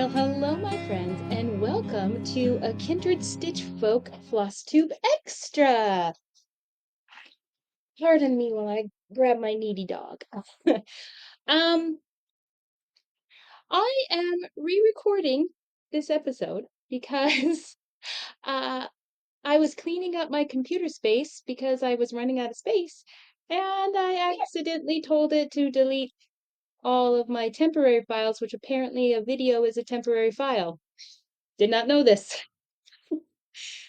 Well, hello, my friends, and welcome to a Kindred Stitch Folk Flosstube Extra. Pardon me while I grab my needy dog. um, I am re-recording this episode because uh, I was cleaning up my computer space because I was running out of space, and I accidentally told it to delete all of my temporary files, which apparently a video is a temporary file. Did not know this.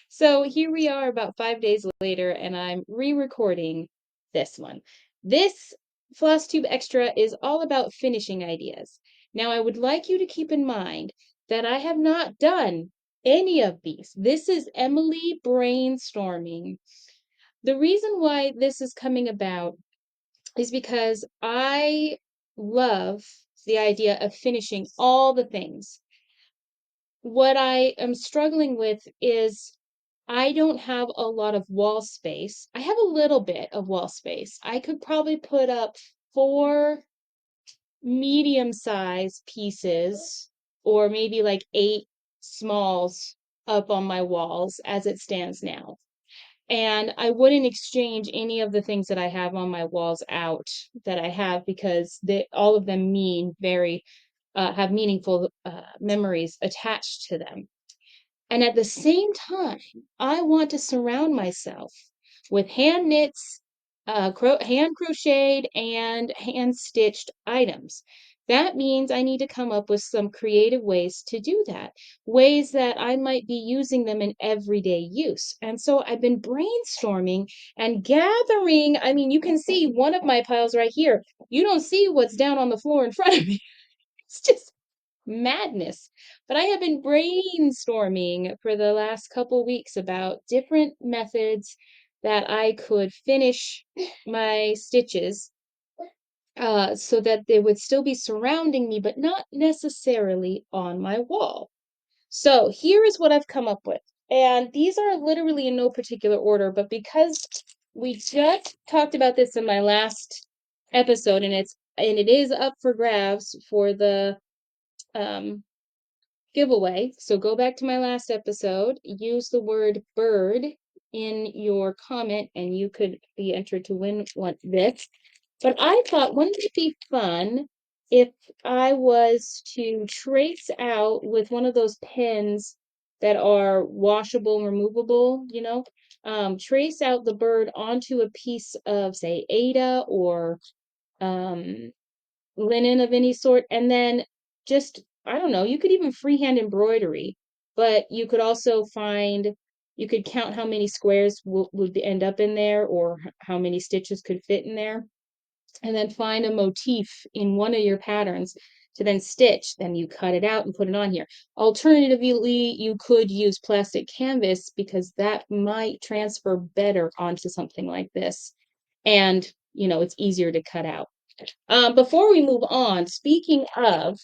So here we are about 5 days later, and I'm re-recording this one. This Flosstube Extra is all about finishing ideas. Now, I would like you to keep in mind that I have not done any of these. This is Emily brainstorming. The reason why this is coming about is because I love the idea of finishing all the things. What I am struggling with is I don't have a lot of wall space. I have a little bit of wall space. I could probably put up 4 medium-sized pieces or maybe like 8 smalls up on my walls as it stands now. And I wouldn't exchange any of the things that I have on my walls out that I have because all of them have meaningful memories attached to them. And at the same time, I want to surround myself with hand knits, hand crocheted, and hand stitched items. That means I need to come up with some creative ways to do that, ways that I might be using them in everyday use. And so I've been brainstorming and gathering. I mean, you can see one of my piles right here. You don't see what's down on the floor in front of me. It's just madness. But I have been brainstorming for the last couple weeks about different methods that I could finish my stitches so that they would still be surrounding me, but not necessarily on my wall. So here is what I've come up with. And these are literally in no particular order, but because we just talked about this in my last episode, and it is up for grabs for the giveaway. So go back to my last episode, use the word bird in your comment, and you could be entered to win this. But I thought, wouldn't it be fun if I was to trace out with one of those pens that are washable, removable, trace out the bird onto a piece of, say, Ada or um, linen of any sort, and then just, I don't know, you could even freehand embroidery, but you could also you could count how many squares would end up in there or how many stitches could fit in there, and then find a motif in one of your patterns to then stitch. Then you cut it out and put it on here. Alternatively, you could use plastic canvas because that might transfer better onto something like this. And, it's easier to cut out. Before we move on, speaking of,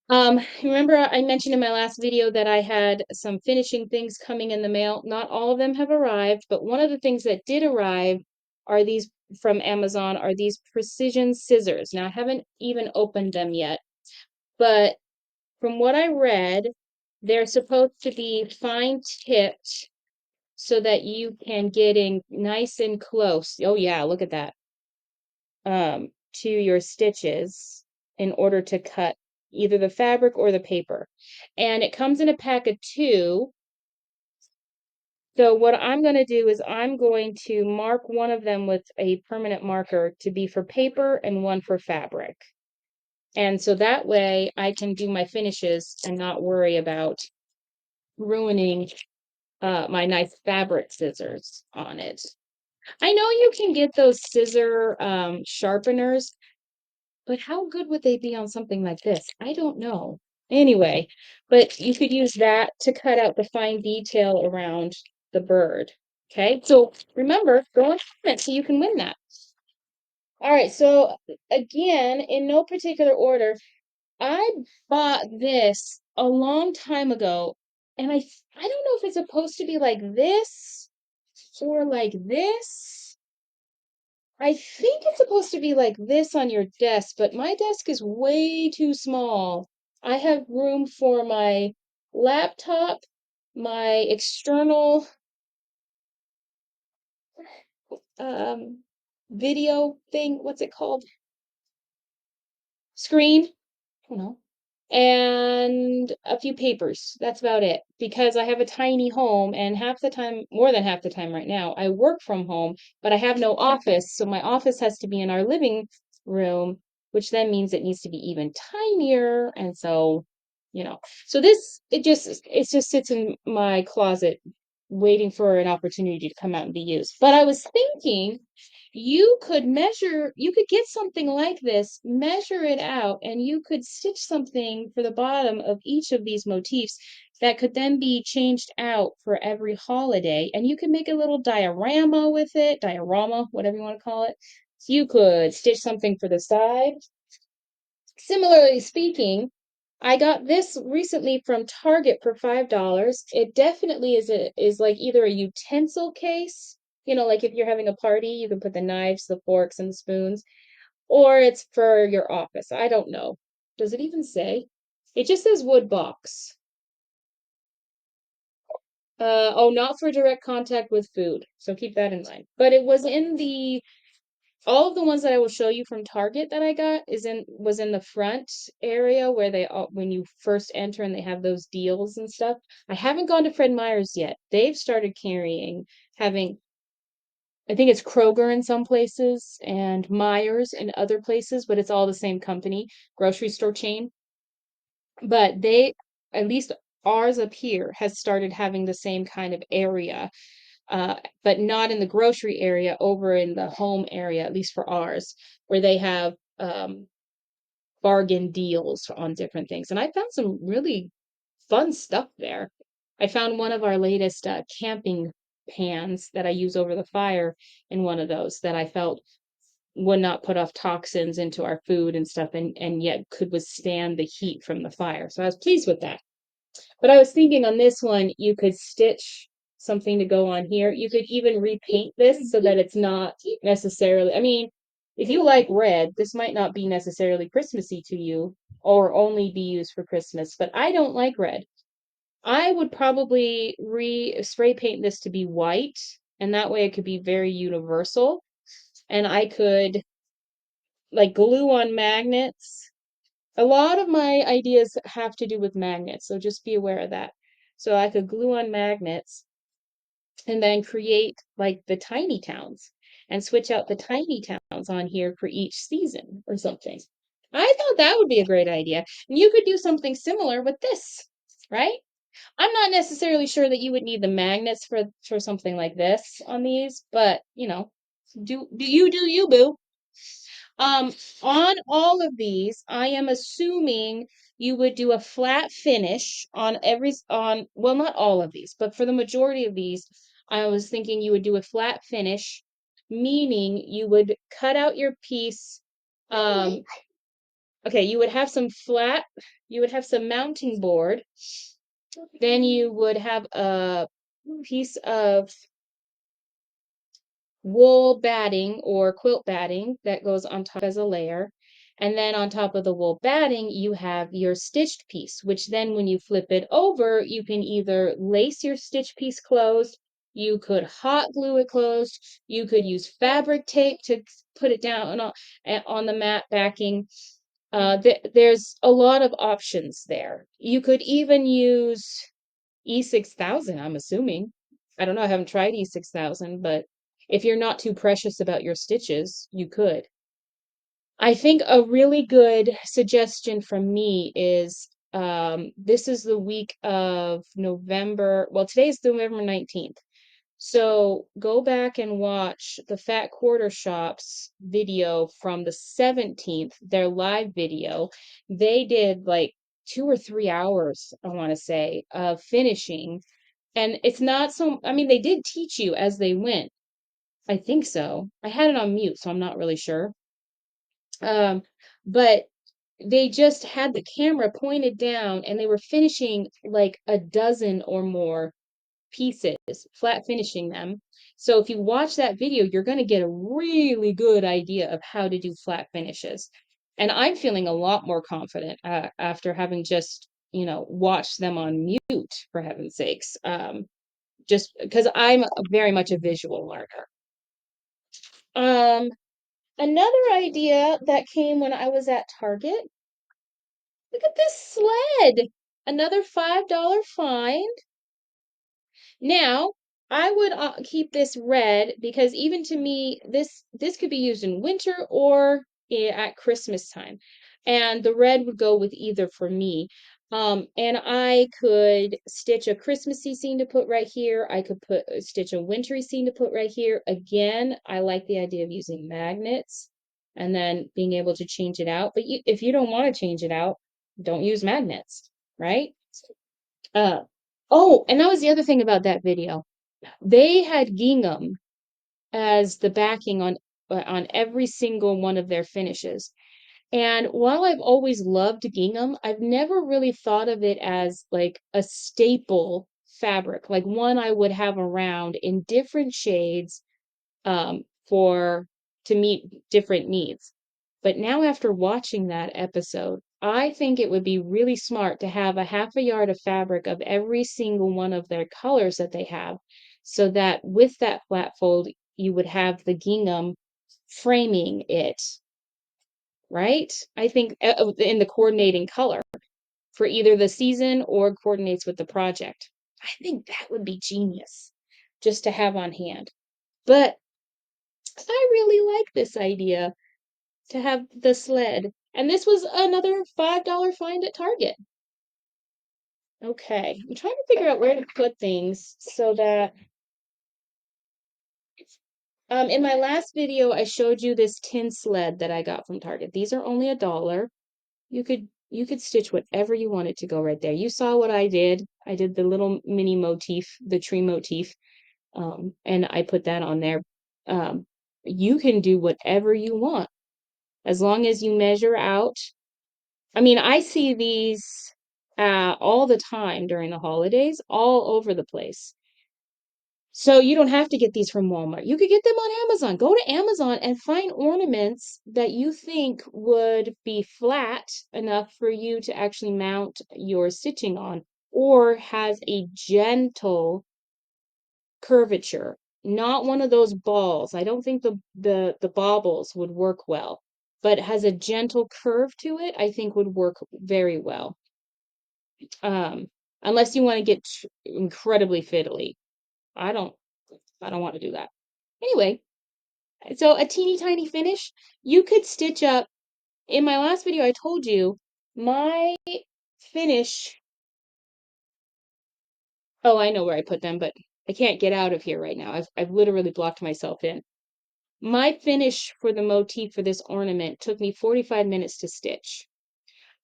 remember I mentioned in my last video that I had some finishing things coming in the mail. Not all of them have arrived, but one of the things that did arrive are these from Amazon, are these precision scissors. Now, I haven't even opened them yet, but from what I read, they're supposed to be fine tipped so that you can get in nice and close. Oh yeah, look at that. To your stitches in order to cut either the fabric or the paper. And it comes in a pack of 2. So what I'm going to do is I'm going to mark one of them with a permanent marker to be for paper and one for fabric. And so that way I can do my finishes and not worry about ruining my nice fabric scissors on it. I know you can get those scissor sharpeners, but how good would they be on something like this? I don't know. Anyway, but you could use that to cut out the fine detail around the bird. Okay, so remember, go and comment so you can win that. All right, so again, in no particular order, I bought this a long time ago, and I don't know if it's supposed to be like this or like this. I think it's supposed to be like this on your desk, but my desk is way too small I have room for my laptop, my external um, video thing, what's it called? Screen. I don't know. And a few papers. That's about it. Because I have a tiny home, and half the time, more than half the time right now, I work from home, but I have no office. So my office has to be in our living room, which then means it needs to be even tinier. And so, so this, it just sits in my closet waiting for an opportunity to come out and be used. But I was thinking you could get something like this, measure it out, and you could stitch something for the bottom of each of these motifs that could then be changed out for every holiday. And you can make a little diorama with it, diorama, whatever you want to call it. So you could stitch something for the side. Similarly speaking, I got this recently from Target for $5. It definitely is like either a utensil case, like if you're having a party, you can put the knives, the forks, and the spoons, or it's for your office. I don't know. Does it even say? It just says wood box. Oh, not for direct contact with food. So keep that in mind. But it was in the all of the ones that I will show you from Target that I got was in the front area where they all when you first enter and they have those deals and stuff. I haven't gone to Fred Meyer's yet. They've started having I think it's Kroger in some places and Myers in other places, but it's all the same company, grocery store chain. But at least ours up here, has started having the same kind of area, but not in the grocery area, over in the home area, at least for ours, where they have bargain deals on different things. And I found some really fun stuff there. I found one of our latest camping pans that I use over the fire in one of those that I felt would not put off toxins into our food and stuff, and yet could withstand the heat from the fire. So I was pleased with that. But I was thinking on this one, you could stitch something to go on here. You could even repaint this so that it's not necessarily, I mean, if you like red, this might not be necessarily Christmassy to you or only be used for Christmas, but I don't like red. I would probably spray paint this to be white, and that way it could be very universal. And I could like glue on magnets. A lot of my ideas have to do with magnets, so just be aware of that. So I could glue on magnets and then create like the tiny towns and switch out the tiny towns on here for each season or something. I thought that would be a great idea. And you could do something similar with this, right? I'm not necessarily sure that you would need the magnets for something like this on these, but do you, boo? On all of these, I am assuming you would do a flat finish well, not all of these, but for the majority of these, I was thinking you would do a flat finish, meaning you would cut out your piece. Um, okay, you would have some mounting board. Then you would have a piece of wool batting or quilt batting that goes on top as a layer. And then on top of the wool batting, you have your stitched piece, which then when you flip it over, you can either lace your stitch piece closed, you could hot glue it closed, you could use fabric tape to put it down on the mat backing. There's a lot of options there. You could even use E6000, I'm assuming. I don't know, I haven't tried E6000, but if you're not too precious about your stitches, you could. I think a really good suggestion from me is this is the week of November. Well, today's November 19th. So go back and watch the Fat Quarter Shop's video from the 17th, their live video. They did like 2 or 3 hours, I want to say, of finishing. And it's not so, I mean, they did teach you as they went. I think so. I had it on mute, so I'm not really sure. Um, but they just had the camera pointed down and they were finishing like a dozen or more pieces, flat finishing them. So if you watch that video, you're going to get a really good idea of how to do flat finishes. And I'm feeling a lot more confident after having just, watched them on mute, for heaven's sakes. Just because I'm very much a visual learner. Um, Another idea that came when I was at Target. Look at this sled. Another $5 find. Now, I would keep this red because even to me, this could be used in winter or at Christmas time, and the red would go with either for me. And I could stitch a Christmassy scene to put right here. I could stitch a wintry scene to put right here. Again, I like the idea of using magnets and then being able to change it out. But if you don't want to change it out, don't use magnets, right? Uh, oh, and that was the other thing about that video. They had gingham as the backing on every single one of their finishes. And while I've always loved gingham, I've never really thought of it as like a staple fabric, like one I would have around in different shades for to meet different needs. But now, after watching that episode, I think it would be really smart to have a half a yard of fabric of every single one of their colors that they have, so that with that flat fold, you would have the gingham framing it, right? I think in the coordinating color for either the season or coordinates with the project. I think that would be genius just to have on hand. But I really like this idea to have the sled. And this was another $5 find at Target. Okay, I'm trying to figure out where to put things so that in my last video I showed you this tin sled that I got from Target. These are only $1. You could stitch whatever you wanted to go right there. You saw what I did. I did the little mini motif, the tree motif, and I put that on there. You can do whatever you want as long as you measure out. I mean, I see these all the time during the holidays, all over the place. So you don't have to get these from Walmart. You could get them on Amazon. Go to Amazon and find ornaments that you think would be flat enough for you to actually mount your stitching on, or has a gentle curvature, not one of those balls. I don't think the baubles would work well, but has a gentle curve to it, I think would work very well. Um, Unless you want to get incredibly fiddly. I don't I don't want to do that. Anyway, so a teeny tiny finish, you could stitch up. In my last video, I told you my finish. Oh, I know where I put them, but I can't get out of here right now. I've literally blocked myself in. My finish for the motif for this ornament took me 45 minutes to stitch.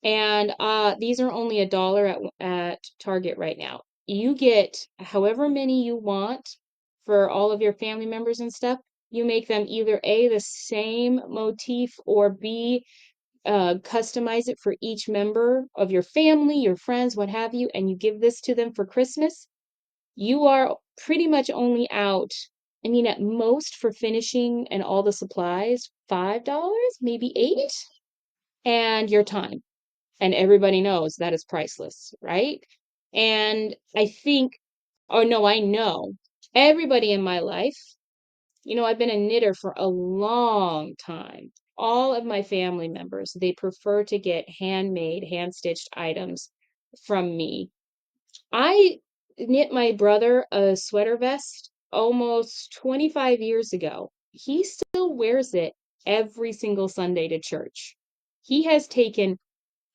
And these are only $1 at Target right now. You get however many you want for all of your family members and stuff. You make them either A, the same motif, or B, customize it for each member of your family, your friends, what have you, and you give this to them for Christmas. You are pretty much only out, I mean, at most for finishing and all the supplies, $5, maybe 8, and your time. And everybody knows that is priceless, right? And I think, oh no, I know everybody in my life, I've been a knitter for a long time. All of my family members, they prefer to get handmade, hand-stitched items from me. I knit my brother a sweater vest almost 25 years ago. He still wears it every single Sunday to church. He has taken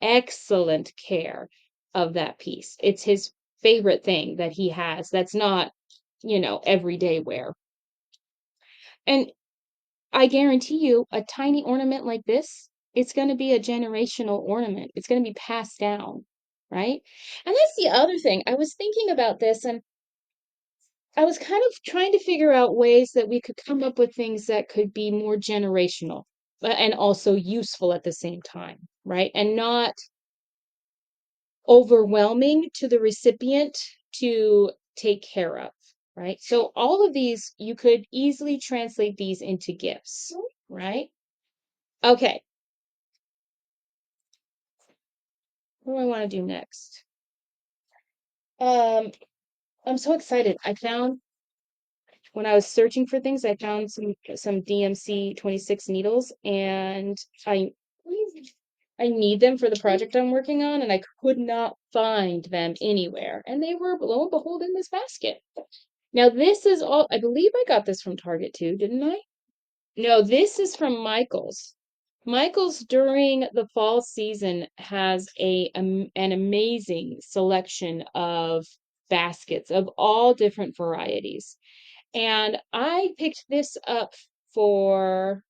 excellent care of that piece. It's his favorite thing that he has that's not, everyday wear. And I guarantee you, a tiny ornament like this, it's going to be a generational ornament. It's going to be passed down, right? And that's the other thing. I was thinking about this, and I was kind of trying to figure out ways that we could come up with things that could be more generational, and also useful at the same time, right? And not overwhelming to the recipient to take care of, right? So all of these, you could easily translate these into gifts, right? Okay. What do I want to do next? Um, I'm so excited. I found when I was searching for things, I found some DMC 26 needles, and I need them for the project I'm working on, and I could not find them anywhere. And they were, lo and behold, in this basket. Now, this is all, I believe I got this from Target too, didn't I? No, this is from Michael's. Michael's during the fall season has an amazing selection of baskets of all different varieties. And I picked this up for,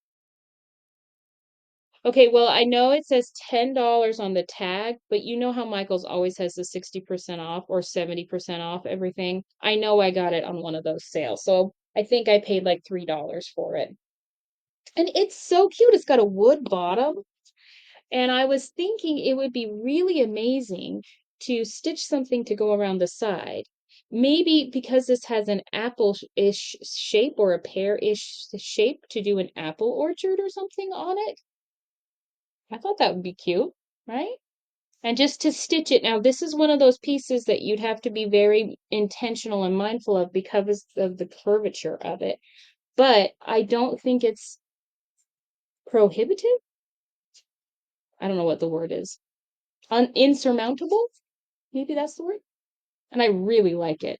okay, well, I know it says $10 on the tag, but you know how Michael's always has the 60% off or 70% off everything. I know I got it on one of those sales. So I think I paid like $3 for it. And it's so cute. It's got a wood bottom. And I was thinking it would be really amazing to stitch something to go around the side. Maybe because this has an apple-ish shape or a pear-ish shape, to do an apple orchard or something on it. I thought that would be cute, right? And just to stitch it. Now, this is one of those pieces that you'd have to be very intentional and mindful of because of the curvature of it. But I don't think it's prohibitive. I don't know what the word is. Insurmountable? Maybe that's the word. And I really like it.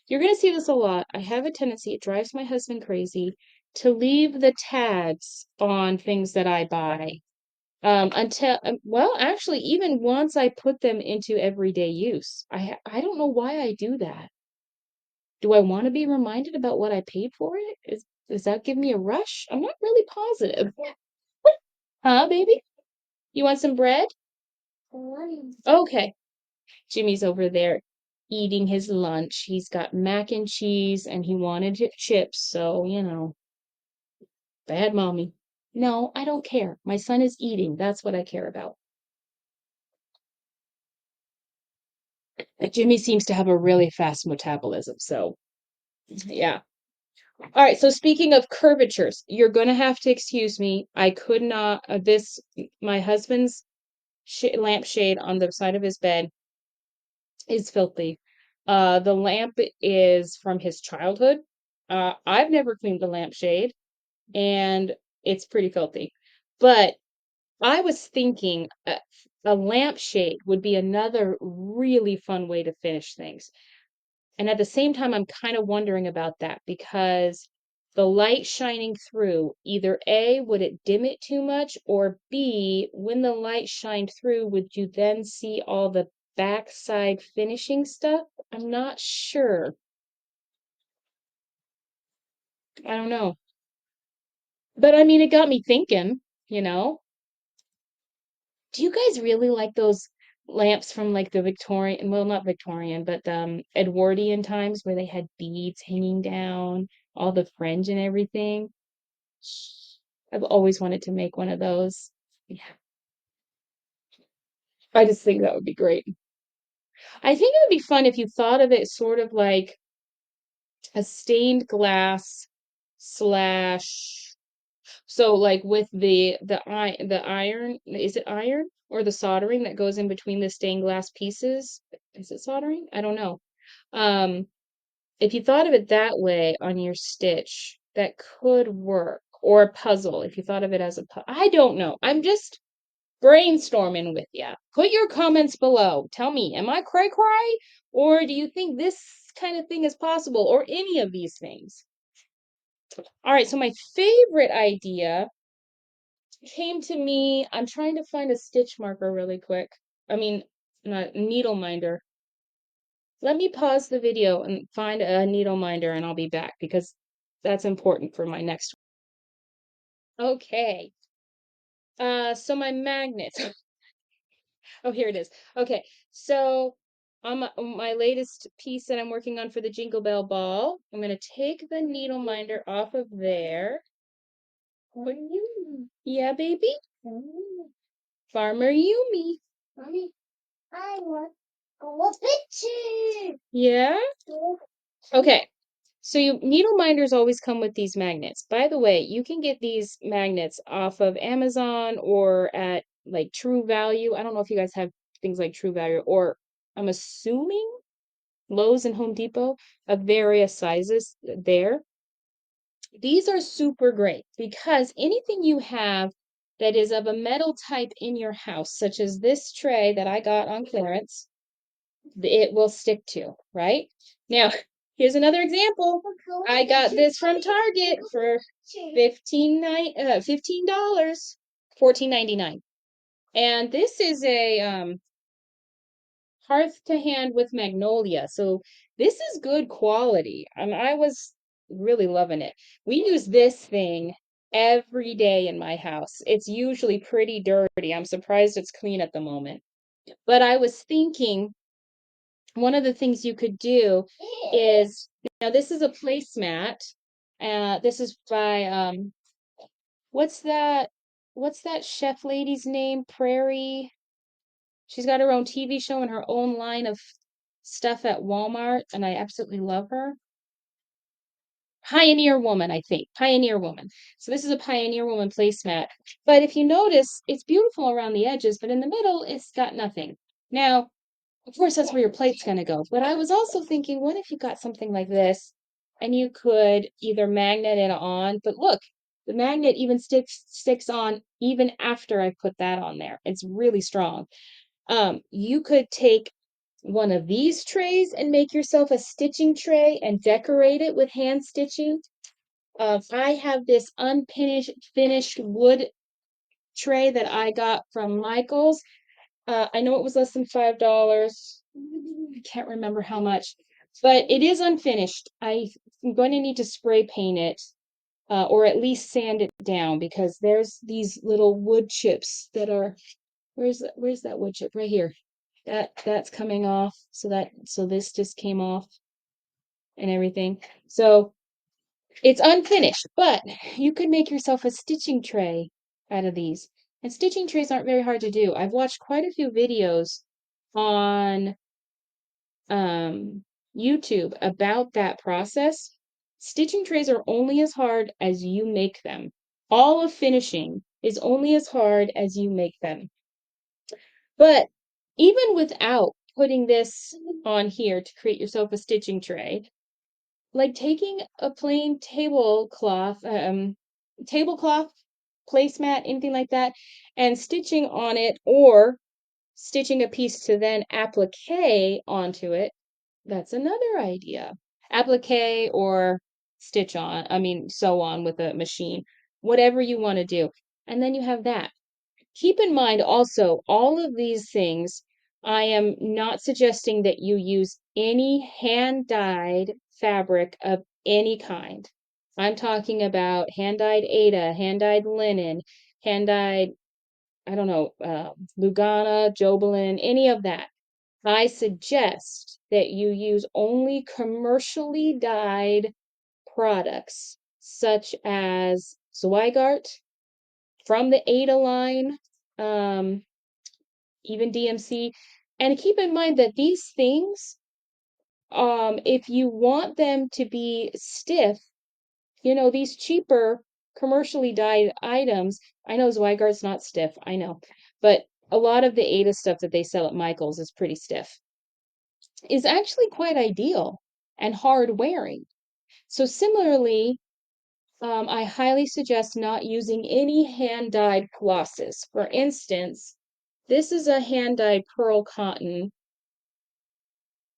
You're going to see this a lot. I have a tendency, it drives my husband crazy, to leave the tags on things that I buy until, well, actually, even once I put them into everyday use. I don't know why I do that. Do I want to be reminded about what I paid for it? Does that give me a rush? I'm not really positive. Huh, baby? You want some bread? Okay. Jimmy's over there eating his lunch. He's got mac and cheese and he wanted chips, so, bad mommy. No, I don't care. My son is eating. That's what I care about. Jimmy seems to have a really fast metabolism, so yeah. All right, so speaking of curvatures, you're going to have to excuse me. I could not, my husband's lampshade on the side of his bed is filthy. The lamp is from his childhood. I've never cleaned the lampshade, and it's pretty filthy. But I was thinking a lampshade would be another really fun way to finish things. And at the same time, I'm kind of wondering about that because the light shining through, either A, would it dim it too much? Or B, when the light shined through, would you then see all the backside finishing stuff? I'm not sure. I don't know. But I mean, it got me thinking, you know? Do you guys really like those lamps from like the Victorian, well, not Victorian, but Edwardian times where they had beads hanging down, all the fringe and everything? I've always wanted to make one of those. Yeah, I just think that would be great. I think it would be fun if you thought of it sort of like a stained glass slash, so like with the iron, is it iron or the soldering that goes in between the stained glass pieces? Is it soldering? I don't know. Um, if you thought of it that way on your stitch, that could work. Or a puzzle, if you thought of it as a puzzle. I don't know. I'm just brainstorming with you. Put your comments below. Tell me, am I cray cray? Or do you think this kind of thing is possible? Or any of these things? All right, so my favorite idea came to me. I'm trying to find a stitch marker really quick. I mean, not needle minder. Let me pause the video and find a needle minder and I'll be back because that's important for my next one. Okay. So my magnets. Oh, here it is. Okay. So on my latest piece that I'm working on for the Jingle Bell Ball, I'm going to take the needle minder off of there. Yeah, baby? Farmer Yumi. Mommy, I want a picture. Yeah? Okay. So needle minders always come with these magnets. By the way, you can get these magnets off of Amazon or at like True Value. I don't know if you guys have things like True Value, or I'm assuming Lowe's and Home Depot of various sizes there. These are super great because anything you have that is of a metal type in your house, such as this tray that I got on clearance, it will stick to, right? Now, here's another example. I got this from Target for $15, $14.99. And this is a hearth to hand with magnolia. So this is good quality. I was really loving it. We use this thing every day in my house. It's usually pretty dirty. I'm surprised it's clean at the moment. But I was thinking one of the things you could do is, now this is a placemat. This is by what's that chef lady's name? Prairie. She's got her own TV show and her own line of stuff at Walmart, and I absolutely love her. Pioneer Woman, I think. Pioneer Woman. So this is a Pioneer Woman placemat. But if you notice, it's beautiful around the edges, but in the middle, it's got nothing. Now, of course, that's where your plate's going to go. But I was also thinking, what if you got something like this and you could either magnet it on, but look, the magnet even sticks on even after I put that on there. It's really strong. You could take one of these trays and make yourself a stitching tray and decorate it with hand stitching. I have this finished wood tray that I got from Michael's. I know it was less than $5. I can't remember how much, but it is unfinished. I'm going to need to spray paint it, or at least sand it down, because there's these little wood chips that are, where's that wood chip? Right here. That's coming off. So this just came off and everything. So it's unfinished, but you could make yourself a stitching tray out of these. And stitching trays aren't very hard to do. I've watched quite a few videos on YouTube about that process. Stitching trays are only as hard as you make them. All of finishing is only as hard as you make them. But even without putting this on here to create yourself a stitching tray, like taking a plain tablecloth placemat, anything like that, and stitching on it, or stitching a piece to then applique onto it, that's another idea. Applique or sew on with a machine, whatever you want to do. And then you have that. Keep in mind also, all of these things, I am not suggesting that you use any hand-dyed fabric of any kind. I'm talking about hand-dyed Aida, hand-dyed linen, hand-dyed, I don't know, Lugana, Jobelin, any of that. I suggest that you use only commercially dyed products, such as Zweigart, from the Ada line, even DMC. And keep in mind that these things, if you want them to be stiff, these cheaper commercially dyed items, I know Zweigart's not stiff, I know, but a lot of the Ada stuff that they sell at Michael's is pretty stiff, is actually quite ideal and hard wearing. So similarly, I highly suggest not using any hand-dyed flosses. For instance, this is a hand-dyed pearl cotton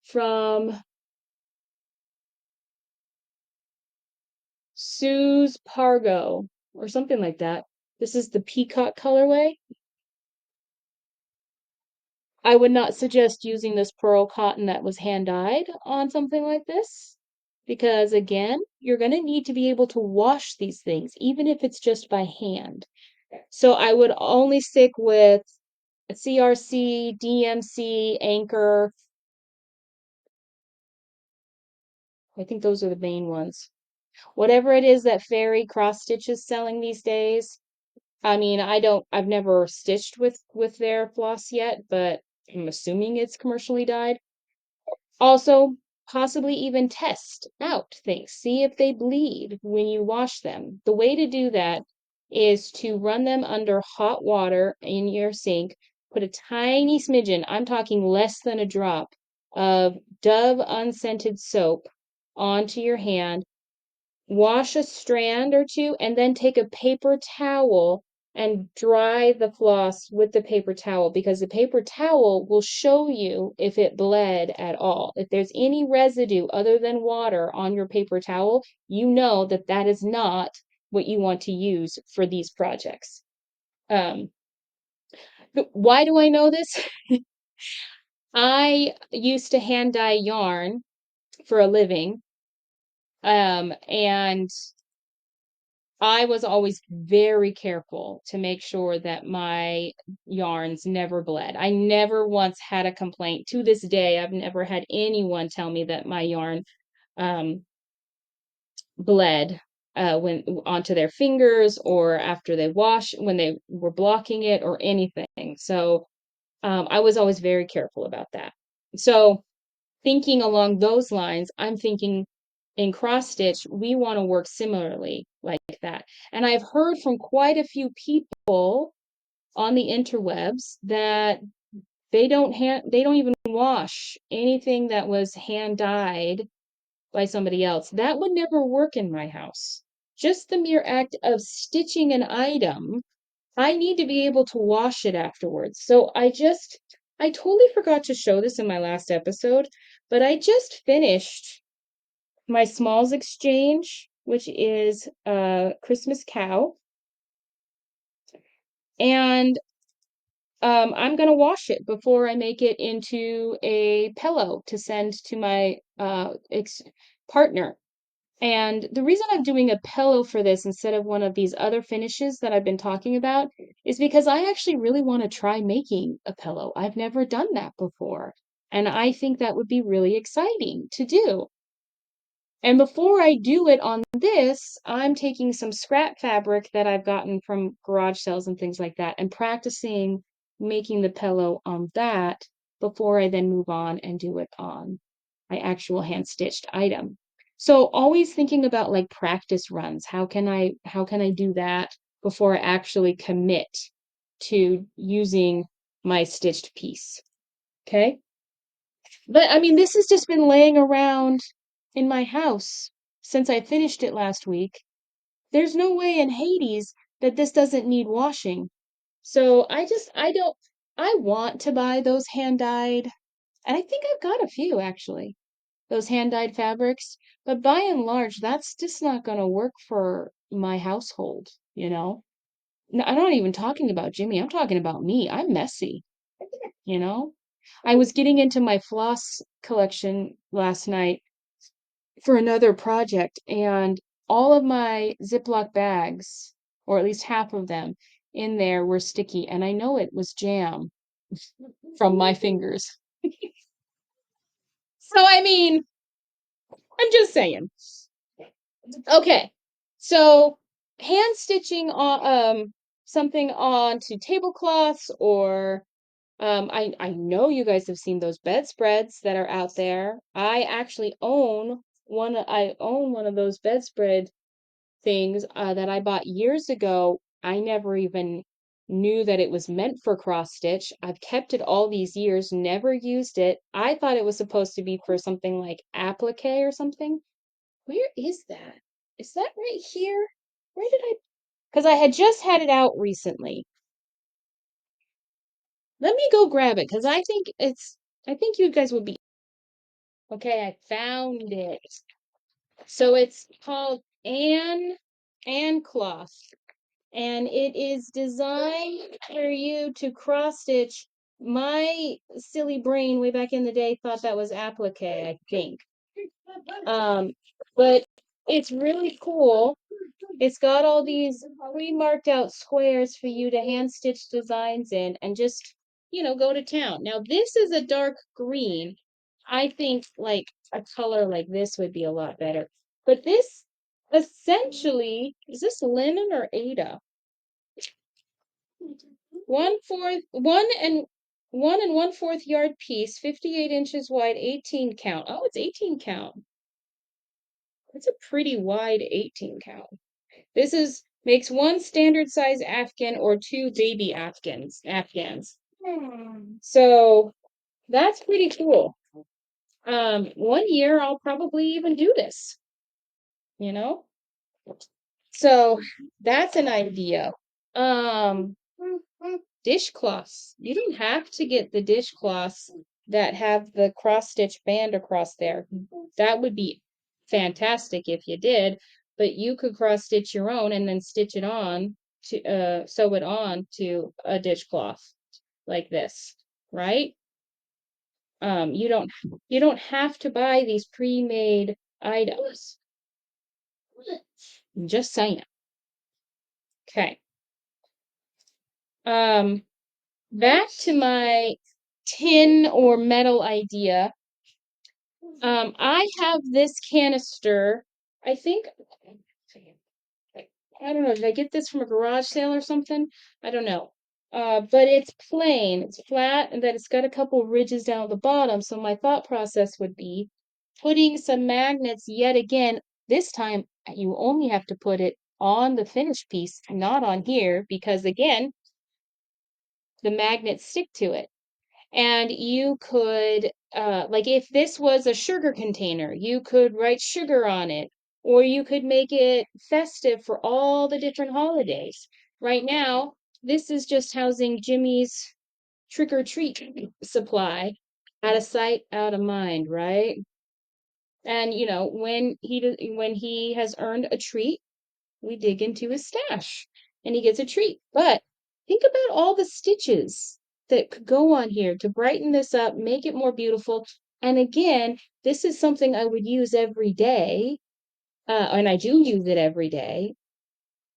from Sue's Pargo or something like that. This is the peacock colorway. I would not suggest using this pearl cotton that was hand-dyed on something like this, because again, you're going to need to be able to wash these things, even if it's just by hand. So I would only stick with CRC, DMC, Anchor. I think those are the main ones. Whatever it is that Fairy Cross Stitch is selling these days. I've never stitched with their floss yet, but I'm assuming it's commercially dyed. Also, possibly even test out things. See if they bleed when you wash them. The way to do that is to run them under hot water in your sink, put a tiny smidgen, I'm talking less than a drop, of Dove unscented soap onto your hand, wash a strand or two, and then take a paper towel and dry the floss with the paper towel, because the paper towel will show you if it bled at all. If there's any residue other than water on your paper towel, you know that that is not what you want to use for these projects. Why do I know this? I used to hand dye yarn for a living, and I was always very careful to make sure that my yarns never bled. I never once had a complaint. To this day, I've never had anyone tell me that my yarn um, bled when onto their fingers, or after they wash when they were blocking it, or anything. So I was always very careful about that. So thinking along those lines, I'm thinking in cross stitch, we want to work similarly like that. And I've heard from quite a few people on the interwebs that they don't even wash anything that was hand dyed by somebody else. That would never work in my house. Just the mere act of stitching an item, I need to be able to wash it afterwards. So I totally forgot to show this in my last episode, but I just finished my Smalls Exchange, which is a Christmas cow. And I'm going to wash it before I make it into a pillow to send to my partner. And the reason I'm doing a pillow for this instead of one of these other finishes that I've been talking about is because I actually really want to try making a pillow. I've never done that before. And I think that would be really exciting to do. And before I do it on this, I'm taking some scrap fabric that I've gotten from garage sales and things like that and practicing making the pillow on that before I then move on and do it on my actual hand stitched item. So always thinking about like practice runs. How can I do that before I actually commit to using my stitched piece? Okay? But I mean, this has just been laying around in my house since I finished it last week. There's no way in Hades that this doesn't need washing. So I want to buy those hand dyed, and I think I've got a few actually, those hand dyed fabrics. But by and large, that's just not going to work for my household, you know? No, I'm not even talking about Jimmy. I'm talking about me. I'm messy, you know? I was getting into my floss collection last night for another project, and all of my Ziploc bags, or at least half of them, in there were sticky, and I know it was jam from my fingers. So, I mean, I'm just saying. Okay, so hand stitching on something onto tablecloths, or I know you guys have seen those bedspreads that are out there. I actually own one. I own one of those bedspread things that I bought years ago. I never even knew that it was meant for cross stitch. I've kept it all these years, never used it. I thought it was supposed to be for something like applique or something. Where is that? Is that right here? Where did I? Because I had just had it out recently. Let me go grab it because I think you guys would be. Okay, I found it. So it's called Ann Cloth, and it is designed for you to cross stitch. My silly brain way back in the day thought that was applique, I think. Um, but it's really cool. It's got all these pre-marked out squares for you to hand stitch designs in and just, go to town. Now, this is a dark green. I think like a color like this would be a lot better. But this essentially, is this linen or Ada? 1/4, 1 1/4 yard piece, 58 inches wide, 18 count. Oh, it's 18 count. It's a pretty wide 18 count. Makes one standard size Afghan or two baby Afghans. So that's pretty cool. One year I'll probably even do this, you know? So that's an idea. Um, Dishcloths. You don't have to get the dishcloths that have the cross stitch band across there. That would be fantastic if you did, but you could cross stitch your own and then stitch it on to sew it on to a dishcloth like this, right? Um, you don't you don't have to buy these pre-made items. I'm just saying. Okay. Um, Back to my tin or metal idea. I have this canister. I think, I don't know, did I get this from a garage sale or something? I don't know. But it's plain, it's flat, and then it's got a couple ridges down at the bottom. So my thought process would be putting some magnets yet again. This time you only have to put it on the finished piece, not on here, because again, the magnets stick to it. And you could, like if this was a sugar container, you could write sugar on it, or you could make it festive for all the different holidays. Right now, this is just housing Jimmy's trick or treat supply. Out of sight, out of mind, right? And when he has earned a treat, we dig into his stash and he gets a treat. But think about all the stitches that could go on here to brighten this up, make it more beautiful. And again, this is something I would use every day, and I do use it every day.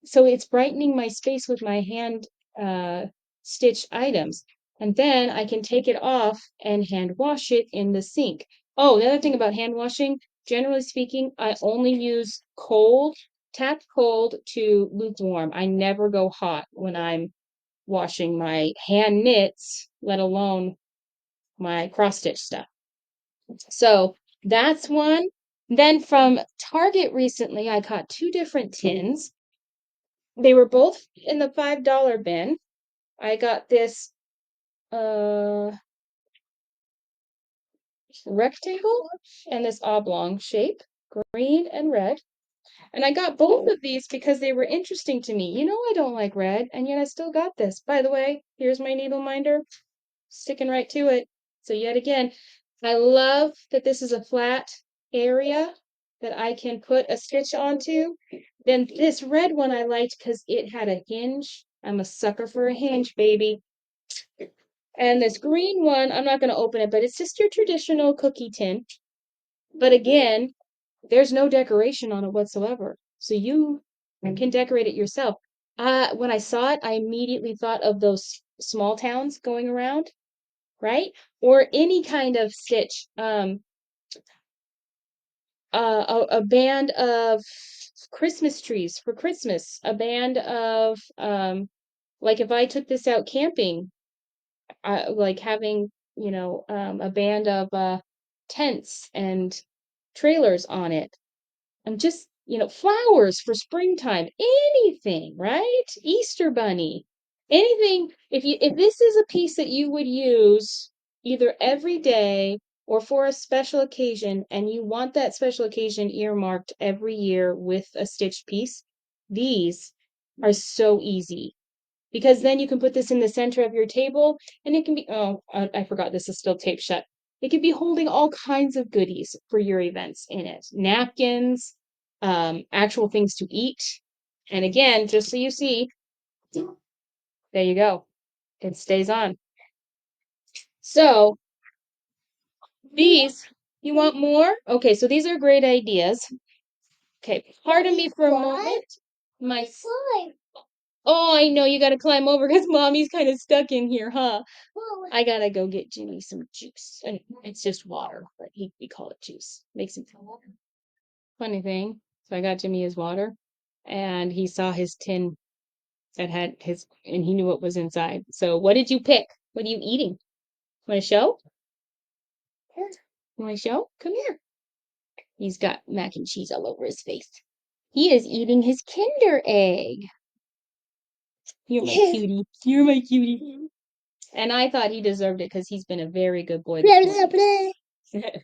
So it's brightening my space with my hand uh, stitched items. And then I can take it off and hand wash it in the sink. Oh, the other thing about hand washing, generally speaking, I only use cold, tap cold to lukewarm. I never go hot when I'm washing my hand knits, let alone my cross stitch stuff. So that's one. Then from Target recently, I got two different tins. They were both in the $5 bin. I got this uh rectangle and this oblong shape, green and red. And I got both of these because they were interesting to me. You know I don't like red, and yet I still got this. By the way, here's my needle minder, sticking right to it. So yet again, I love that this is a flat area that I can put a stitch onto. Then this red one I liked because it had a hinge. I'm a sucker for a hinge, baby. And this green one, I'm not going to open it, but it's just your traditional cookie tin. But again, there's no decoration on it whatsoever. So you can decorate it yourself. When I saw it, I immediately thought of those small towns going around, right? Or any kind of stitch. A band of Christmas trees for Christmas. A band of, like if I took this out camping, like having, a band of tents and trailers on it. And just, flowers for springtime, anything, right? Easter bunny, anything. If this is a piece that you would use either every day or for a special occasion, and you want that special occasion earmarked every year with a stitched piece, these are so easy because then you can put this in the center of your table and it can be, oh, I forgot this is still taped shut. It could be holding all kinds of goodies for your events in it. Napkins, actual things to eat. And again, just so you see, there you go. It stays on. So these, you want more? Okay, so these are great ideas. Okay, pardon me for a moment. My slime. Oh, I know you gotta climb over because mommy's kind of stuck in here, huh? I gotta go get Jimmy some juice. And it's just water, but we call it juice. Makes him feel water. Funny thing. So I got Jimmy his water and he saw his tin that had and he knew what was inside. So what did you pick? What are you eating? Want to show? You want to show? Come here. He's got mac and cheese all over his face. He is eating his Kinder egg. You're my cutie. You're my cutie. And I thought he deserved it because he's been a very good boy Blah, this blah, blah. morning.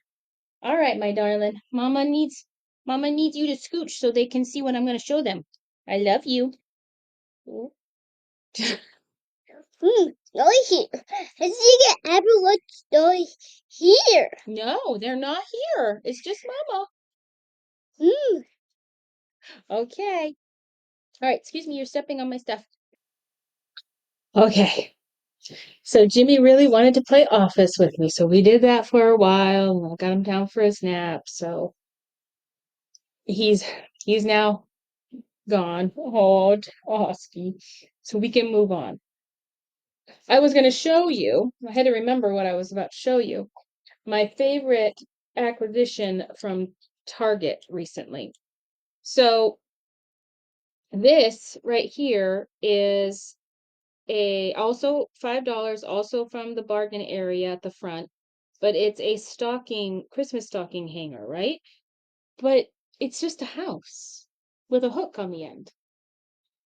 All right, my darling. Mama needs you to scooch so they can see what I'm going to show them. I love you. Noise here. I see get everyone's noise here. No, they're not here. It's just Mama. Hmm. Okay. All right, excuse me, you're stepping on my stuff. Okay. So Jimmy really wanted to play Office with me, so we did that for a while. I got him down for his nap, so he's now gone. Oh, Husky. So we can move on. I was going to show you, I had to remember what I was about to show you, my favorite acquisition from Target recently. So this right here is also $5, also from the bargain area at the front, but it's a Christmas stocking hanger, right? But it's just a house with a hook on the end.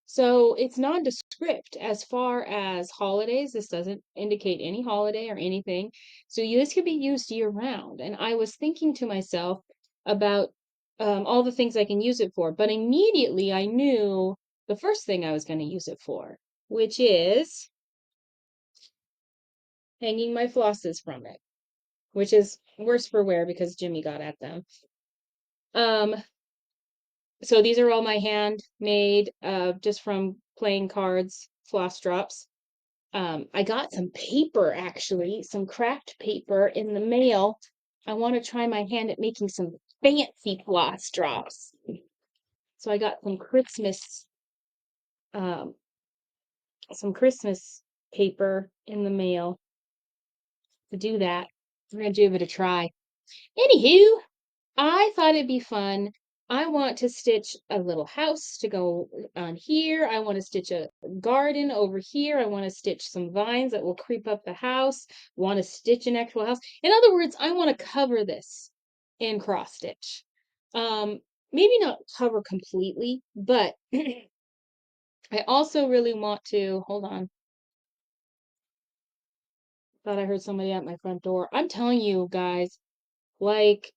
So it's nondescript as far as holidays. This doesn't indicate any holiday or anything. So this could be used year round. And I was thinking to myself about all the things I can use it for, but immediately I knew the first thing I was going to use it for, which is hanging my flosses from it, which is worse for wear because Jimmy got at them. So these are all my handmade, just from playing cards, floss drops. I got some paper actually, some craft paper in the mail. I want to try my hand at making some fancy floss drops. So I got um, some Christmas paper in the mail to do that. We're gonna give it a try. Anywho, I thought it'd be fun. I want to stitch a little house to go on here. I want to stitch a garden over here. I want to stitch some vines that will creep up the house. Want to stitch an actual house. In other words, I want to cover this in cross stitch. Maybe not cover completely, but I also really want to, hold on. Thought I heard somebody at my front door. I'm telling you guys, like,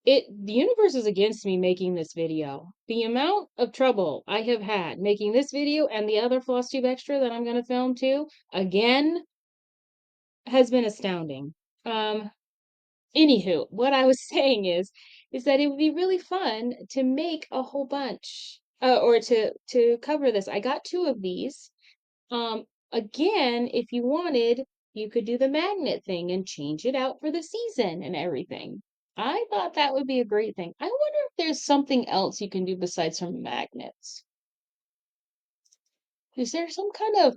the universe is against me making this video. The amount of trouble I have had making this video and the other Flosstube extra that I'm going to film too, again, has been astounding. Anywho, what I was saying is that it would be really fun to make a whole bunch, or to cover this. I got 2 of these. Again, if you wanted, you could do the magnet thing and change it out for the season and everything. I thought that would be a great thing. I wonder if there's something else you can do besides from magnets. Is there some kind of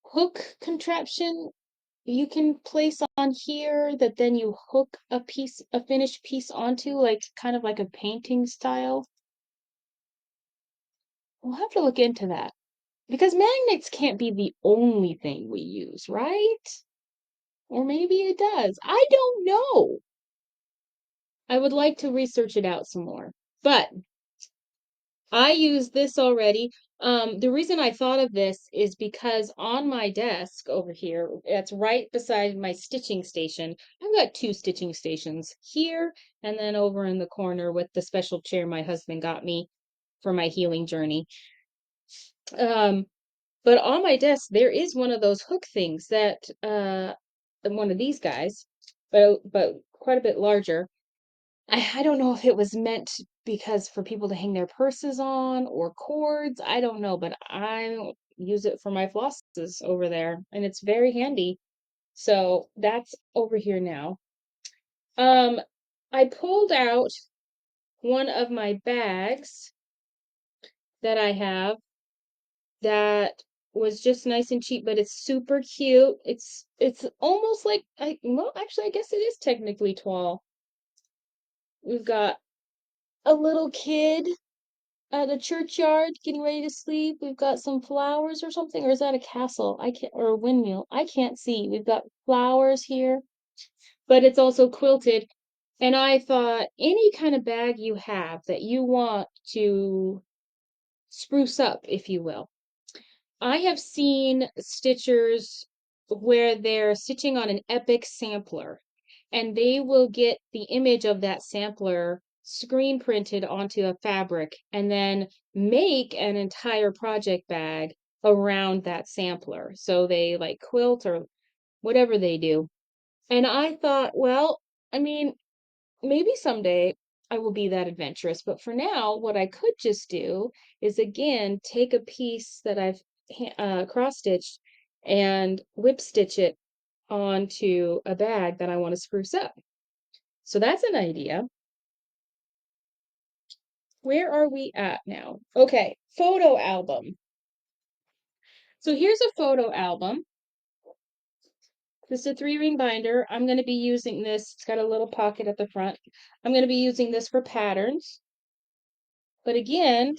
hook contraption you can place on here that then you hook a finished piece onto, like kind of like a painting style? We'll have to look into that. Because magnets can't be the only thing we use, right? Or maybe it does. I don't know. I would like to research it out some more. But I use this already. The reason I thought of this is because on my desk over here, it's right beside my stitching station. I've got 2 stitching stations here and then over in the corner with the special chair my husband got me for my healing journey. But on my desk, there is one of those hook things that, one of these guys, but quite a bit larger. I don't know if it was meant because for people to hang their purses on or cords. I don't know, but I use it for my flosses over there, and it's very handy. So that's over here now. Um, I pulled out one of my bags that I have that was just nice and cheap, but it's super cute. It's almost like well, actually, I guess it is technically tall. We've got a little kid at a churchyard getting ready to sleep. We've got some flowers or something, or is that a castle? I can't, or a windmill. I can't see. We've got flowers here, but it's also quilted. And I thought any kind of bag you have that you want to spruce up, if you will. I have seen stitchers where they're stitching on an epic sampler, and they will get the image of that sampler screen printed onto a fabric and then make an entire project bag around that sampler. So they like quilt or whatever they do. And I thought, well, I mean, maybe someday I will be that adventurous, but for now, what I could just do is again take a piece that I've cross stitched and whip stitch it onto a bag that I want to spruce up. So that's an idea. Where are we at now? Okay, photo album. So here's a photo album. This is a 3-ring binder. I'm going to be using this. It's got a little pocket at the front. I'm going to be using this for patterns. But again,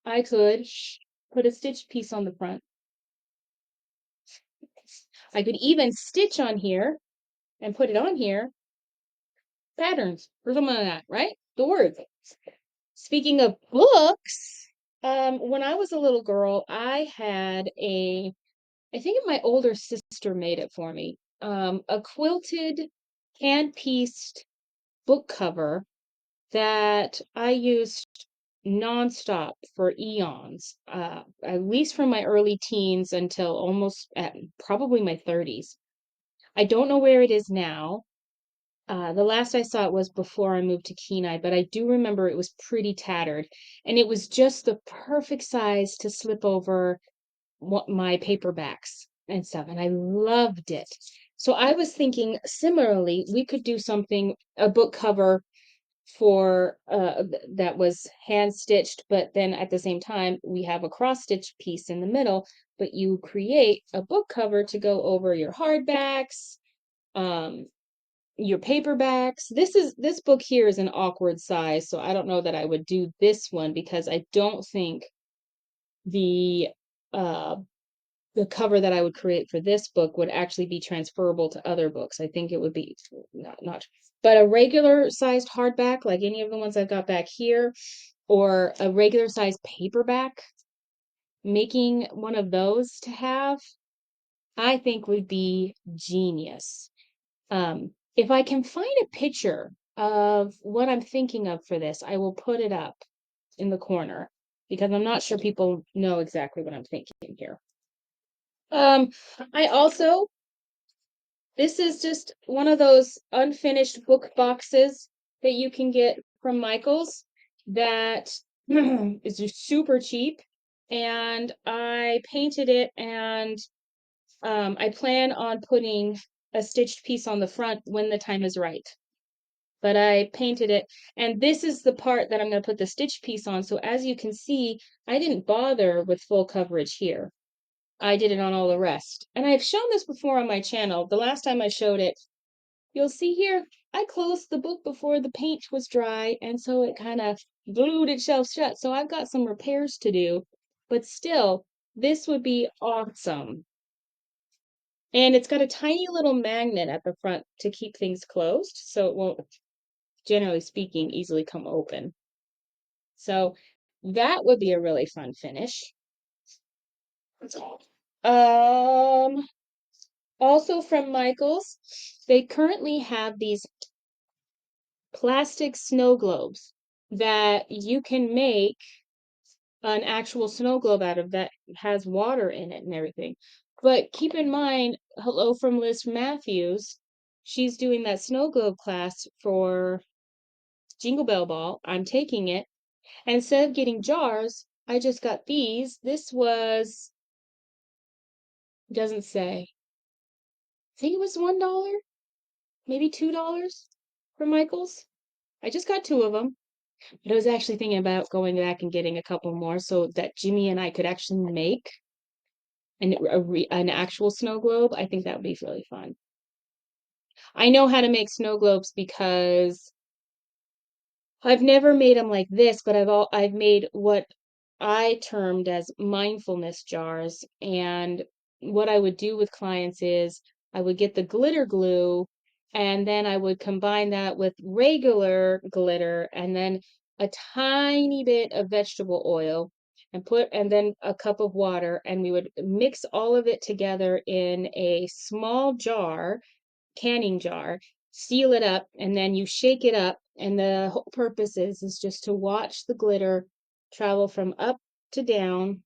I could put a stitch piece on the front. I could even stitch on here and put it on here. Patterns or something like that, right? The word. Speaking of books, when I was a little girl, I had I think my older sister made it for me, a quilted, hand-pieced book cover that I used nonstop for eons, at least from my early teens until almost at probably my 30s. I don't know where it is now. The last I saw it was before I moved to Kenai, but I do remember it was pretty tattered, and it was just the perfect size to slip over my paperbacks and stuff, and I loved it. So I was thinking similarly, we could do something, a book cover for that was hand stitched, but then at the same time we have a cross stitch piece in the middle, but you create a book cover to go over your hardbacks, um, your paperbacks. This book here is an awkward size, so I don't know that I would do this one because I don't think the uh the cover that I would create for this book would actually be transferable to other books. I think it would be not, but a regular sized hardback, like any of the ones I've got back here, or a regular sized paperback, making one of those to have, I think would be genius. If I can find a picture of what I'm thinking of for this, I will put it up in the corner because I'm not sure people know exactly what I'm thinking here. Um, I also, this is just one of those unfinished book boxes that you can get from Michael's that is just super cheap. And I painted it, and I plan on putting a stitched piece on the front when the time is right. But I painted it, and this is the part that I'm going to put the stitch piece on. So as you can see, I didn't bother with full coverage here. I did it on all the rest. And I've shown this before on my channel. The last time I showed it, you'll see here, I closed the book before the paint was dry, and so it kind of glued itself shut. So I've got some repairs to do, but still, this would be awesome. And it's got a tiny little magnet at the front to keep things closed, so it won't, generally speaking, easily come open. So that would be a really fun finish. Also from Michael's, they currently have these plastic snow globes that you can make an actual snow globe out of that has water in it and everything. But keep in mind, hello from Liz Matthews. She's doing that snow globe class for Jingle Bell Ball. I'm taking it. And instead of getting jars, I just got these. This was, doesn't say. I think it was $1, maybe $2 from Michael's. I just got 2 of them. But I was actually thinking about going back and getting a couple more so that Jimmy and I could actually make an actual snow globe. I think that would be really fun. I know how to make snow globes because I've never made them like this, but I've made what I termed as mindfulness jars. And what I would do with clients is I would get the glitter glue, and then I would combine that with regular glitter and then a tiny bit of vegetable oil. and then a cup of water, and we would mix all of it together in a small jar, canning jar, seal it up, and then you shake it up. And the whole purpose is just to watch the glitter travel from up to down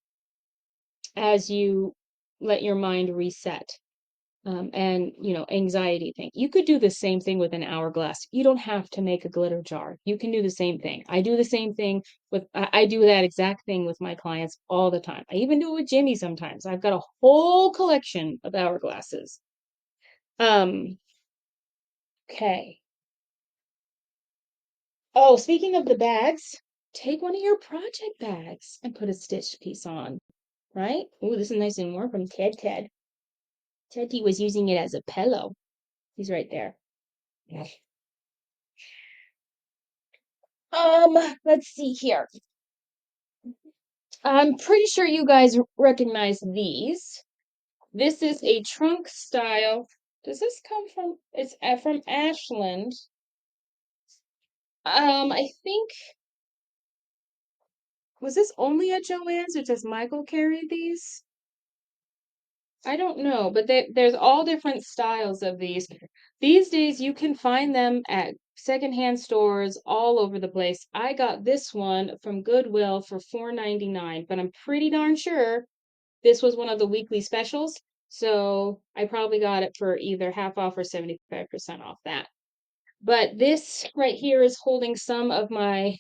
as you let your mind reset. And anxiety thing. You could do the same thing with an hourglass. You don't have to make a glitter jar. You can do the same thing. I do the same thing I do that exact thing with my clients all the time. I even do it with Jimmy sometimes. I've got a whole collection of hourglasses. Um, okay. Oh, speaking of the bags, take one of your project bags and put a stitch piece on, right? Oh, this is nice and warm from Ted. Teddy was using it as a pillow. He's right there. Let's see here. I'm pretty sure you guys recognize these. This is a trunk style. Does this come from, it's from Ashland. I think, was this only at Joann's or does Michael carry these? I don't know, but there's all different styles of these. These days you can find them at secondhand stores all over the place. I got this one from Goodwill for $4.99, but I'm pretty darn sure this was one of the weekly specials. So I probably got it for either half off or 75% off that. But this right here is holding some of my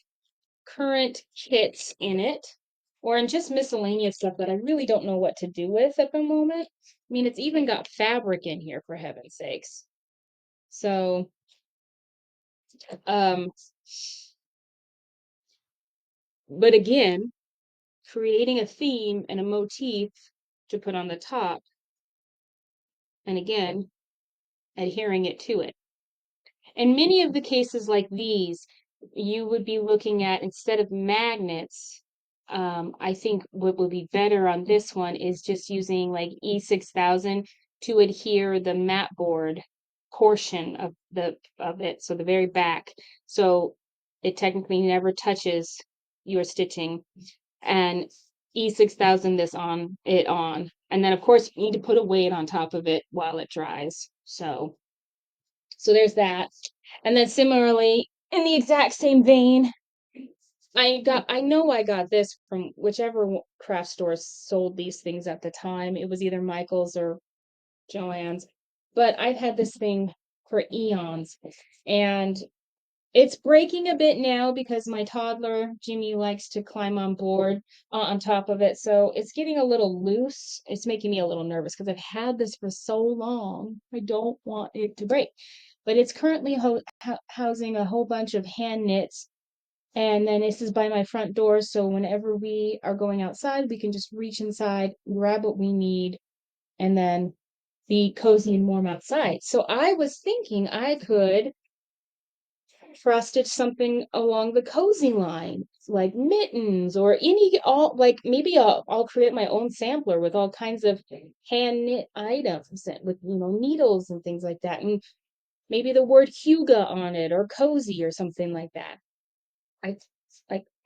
current kits in it, or in just miscellaneous stuff that I really don't know what to do with at the moment. I mean, it's even got fabric in here, for heaven's sakes. So, um, but again, creating a theme and a motif to put on the top, and again, adhering it to it. In many of the cases like these, you would be looking at, instead of magnets, I think what would be better on this one is just using like E6000 to adhere the mat board portion of it, so the very back, so it technically never touches your stitching, and E6000 this on it on, and then of course you need to put a weight on top of it while it dries. So there's that. And then similarly, in the exact same vein, I know I got this from whichever craft store sold these things at the time. It was either Michael's or Joann's. But I've had this thing for eons. And it's breaking a bit now because my toddler, Jimmy, likes to climb on board on top of it. So it's getting a little loose. It's making me a little nervous because I've had this for so long. I don't want it to break. But it's currently housing a whole bunch of hand knits. And then this is by my front door. So whenever we are going outside, we can just reach inside, grab what we need, and then be cozy and warm outside. So I was thinking I could cross stitch something along the cozy line, like mittens or all like maybe I'll create my own sampler with all kinds of hand knit items and with needles and things like that, and maybe the word Huga on it or cozy or something like that. I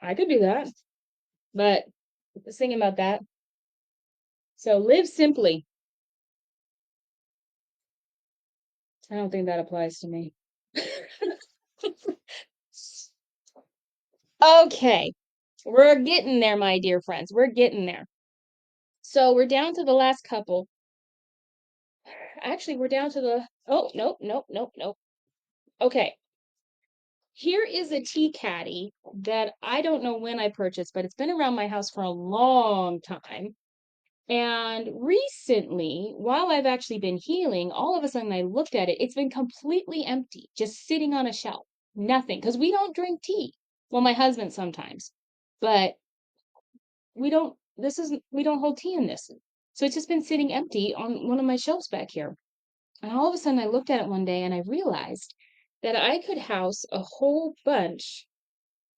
I could do that, but I was thinking about that. So live simply. I don't think that applies to me. Okay, we're getting there, my dear friends. We're getting there. So we're down to the last couple. Actually, we're down to the, oh, nope, nope, nope, nope. Okay. Here is a tea caddy that I don't know when I purchased, but it's been around my house for a long time. And recently, while I've actually been healing, all of a sudden I looked at it. It's been completely empty, just sitting on a shelf. Nothing, because we don't drink tea. Well, my husband sometimes, but we don't hold tea in this. So it's just been sitting empty on one of my shelves back here. And all of a sudden I looked at it one day and I realized that I could house a whole bunch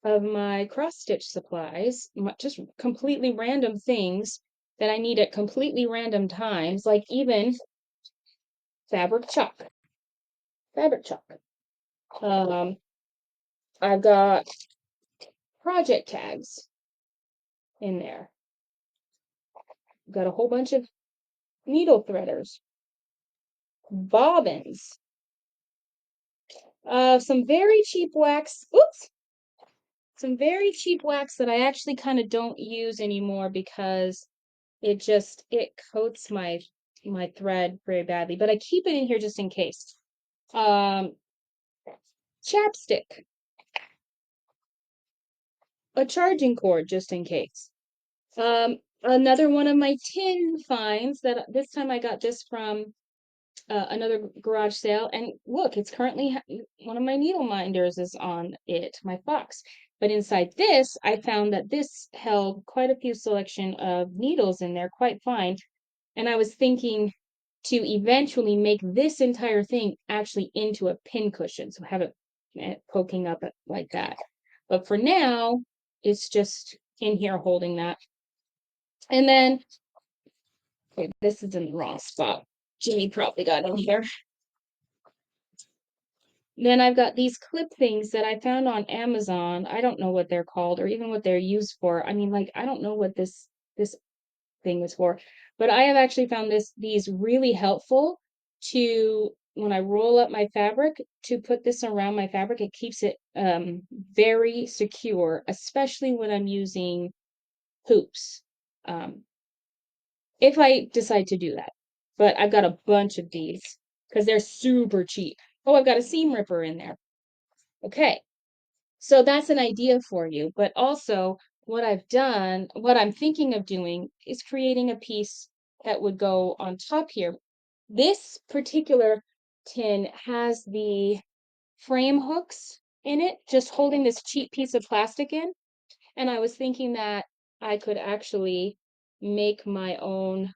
of my cross stitch supplies, just completely random things that I need at completely random times, like even fabric chalk. Fabric chalk. Um, I've got project tags. in there. Got a whole bunch of needle threaders, bobbins, some very cheap wax. Oops, some very cheap wax that I actually kind of don't use anymore because it coats my thread very badly, but I keep it in here just in case. Chapstick, a charging cord just in case. Another one of my tin finds that this time I got this from another garage sale, and look, it's currently one of my needle minders is on it, my Fox. But inside this, I found that this held quite a few selection of needles in there, quite fine. And I was thinking to eventually make this entire thing actually into a pin cushion, so have it poking up like that. But for now, it's just in here holding that. And then, wait, this is in the wrong spot. Jimmy probably got in here. Then I've got these clip things that I found on Amazon. I don't know what they're called or even what they're used for. I mean, like, I don't know what this thing was for, but I have actually found these really helpful to when I roll up my fabric to put this around my fabric. It keeps it very secure, especially when I'm using hoops. Um, if I decide to do that. But I've got a bunch of these because they're super cheap. Oh, I've got a seam ripper in there. Okay, so that's an idea for you. But also, what I've done, what I'm thinking of doing is creating a piece that would go on top here. This particular tin has the frame hooks in it, just holding this cheap piece of plastic in. And I was thinking that I could actually make my own.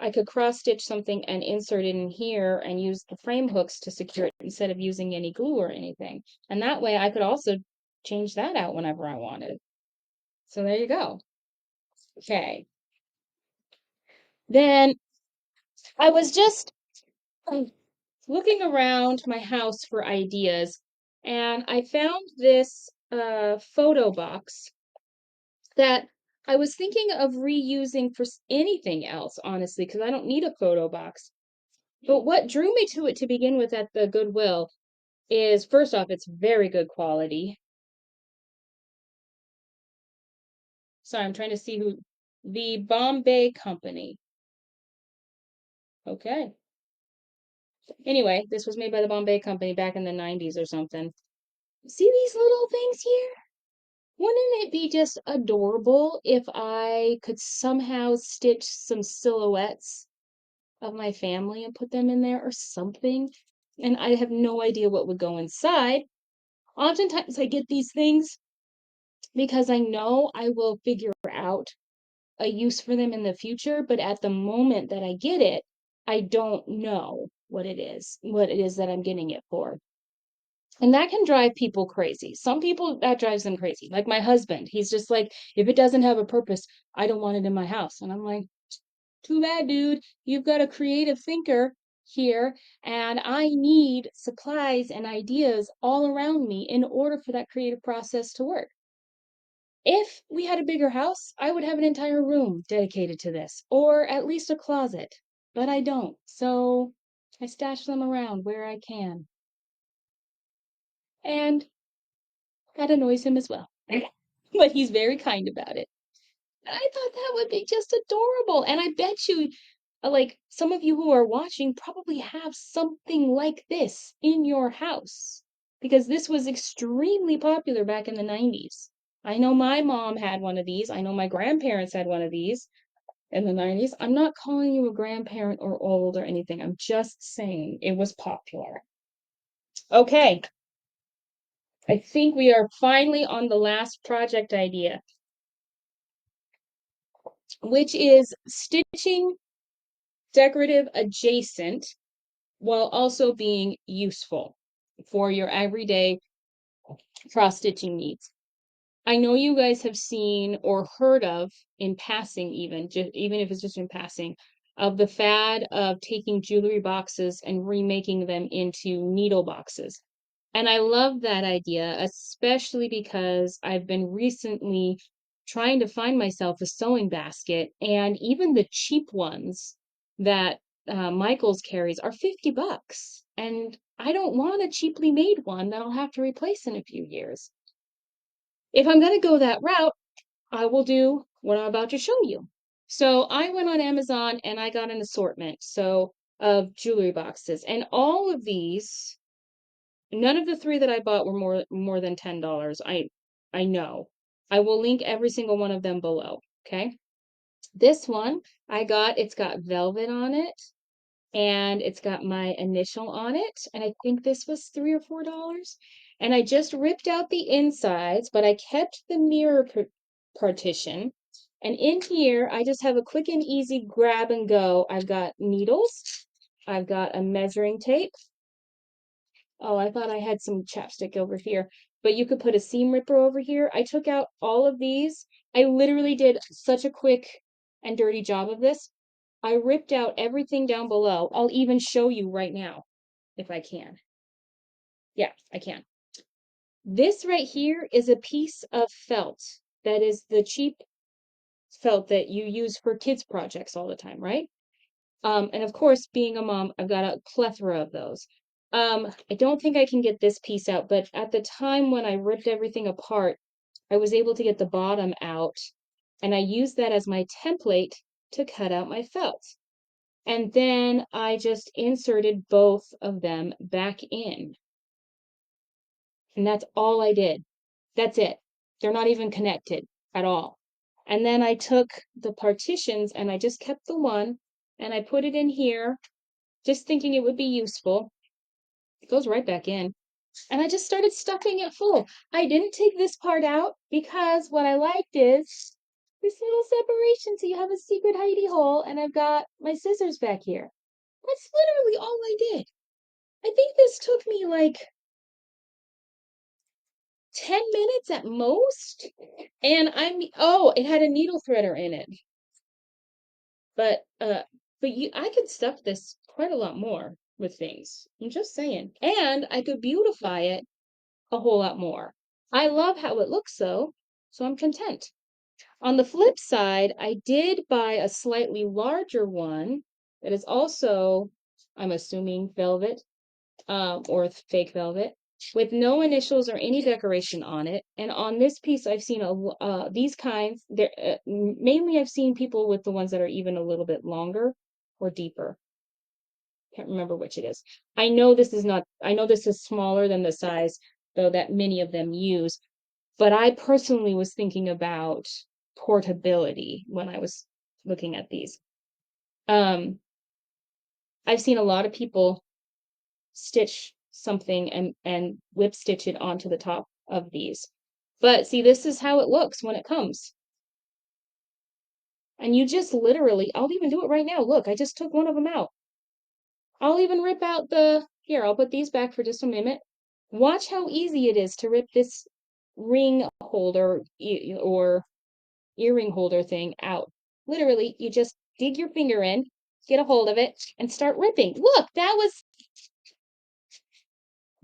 I could cross stitch something and insert it in here and use the frame hooks to secure it instead of using any glue or anything. And that way I could also change that out whenever I wanted. So there you go. Okay. Then I was just looking around my house for ideas, and I found this photo box that I was thinking of reusing for anything else, honestly, because I don't need a photo box. But what drew me to it to begin with at the Goodwill is first off, it's very good quality. Sorry, I'm trying to see who the Bombay Company. Okay. Anyway, this was made by the Bombay Company back in the 90s or something. See these little things here? Wouldn't it be just adorable if I could somehow stitch some silhouettes of my family and put them in there or something? And I have no idea what would go inside. Oftentimes I get these things because I know I will figure out a use for them in the future, but at the moment that I get it, I don't know what it is that I'm getting it for. And that can drive people crazy. Some people, that drives them crazy. Like my husband, he's just like, if it doesn't have a purpose, I don't want it in my house. And I'm like, too bad, dude. You've got a creative thinker here, and I need supplies and ideas all around me in order for that creative process to work. If we had a bigger house, I would have an entire room dedicated to this, or at least a closet, but I don't. So I stash them around where I can. And that annoys him as well. But he's very kind about it. And I thought that would be just adorable. And I bet you, like, some of you who are watching probably have something like this in your house because this was extremely popular back in the 90s. I know my mom had one of these. I know my grandparents had one of these in the 90s. I'm not calling you a grandparent or old or anything. I'm just saying it was popular. Okay. I think we are finally on the last project idea, which is stitching decorative adjacent while also being useful for your everyday cross stitching needs. I know you guys have seen or heard of in passing, even if it's just in passing, of the fad of taking jewelry boxes and remaking them into needle boxes. And I love that idea, especially because I've been recently trying to find myself a sewing basket, and even the cheap ones that Michael's carries are $50. And I don't want a cheaply made one that I'll have to replace in a few years. If I'm going to go that route, I will do what I'm about to show you. So I went on Amazon and I got an assortment of jewelry boxes, and all of these, none of the three that I bought were more than $10. I know. I will link every single one of them below, okay? This one it's got velvet on it, and it's got my initial on it, and I think this was $3 or $4. And I just ripped out the insides, but I kept the mirror partition. And in here, I just have a quick and easy grab and go. I've got needles, I've got a measuring tape. Oh, I thought I had some chapstick over here, but you could put a seam ripper over here. I took out all of these. I literally did such a quick and dirty job of this. I ripped out everything down below. I'll even show you right now, if I can. Yeah, I can. This right here is a piece of felt that is the cheap felt that you use for kids' projects all the time, right? And of course, being a mom, I've got a plethora of those. I don't think I can get this piece out, but at the time when I ripped everything apart, I was able to get the bottom out, and I used that as my template to cut out my felt. And then I just inserted both of them back in. And that's all I did. That's it. They're not even connected at all. And then I took the partitions and I just kept the one and I put it in here, just thinking it would be useful. It goes right back in. And I just started stuffing it full. I didn't take this part out because what I liked is this little separation. So you have a secret hidey hole, and I've got my scissors back here. That's literally all I did. I think this took me like 10 minutes at most. And it had a needle threader in it. But I could stuff this quite a lot more with things. I'm just saying. And I could beautify it a whole lot more. I love how it looks though, so I'm content. On the flip side, I did buy a slightly larger one that is also, I'm assuming, velvet, or fake velvet, with no initials or any decoration on it. And on this piece, I've seen these kinds. Mainly I've seen people with the ones that are even a little bit longer or deeper. Can't remember which it is. I know this is smaller than the size, though, that many of them use. But I personally was thinking about portability when I was looking at these. I've seen a lot of people stitch something and whip stitch it onto the top of these. But see, this is how it looks when it comes. And you just literally, I'll even do it right now. Look, I just took one of them out. I'll even rip out here, I'll put these back for just a minute. Watch how easy it is to rip this ring holder or earring holder thing out. Literally, you just dig your finger in, get a hold of it, and start ripping. Look, that was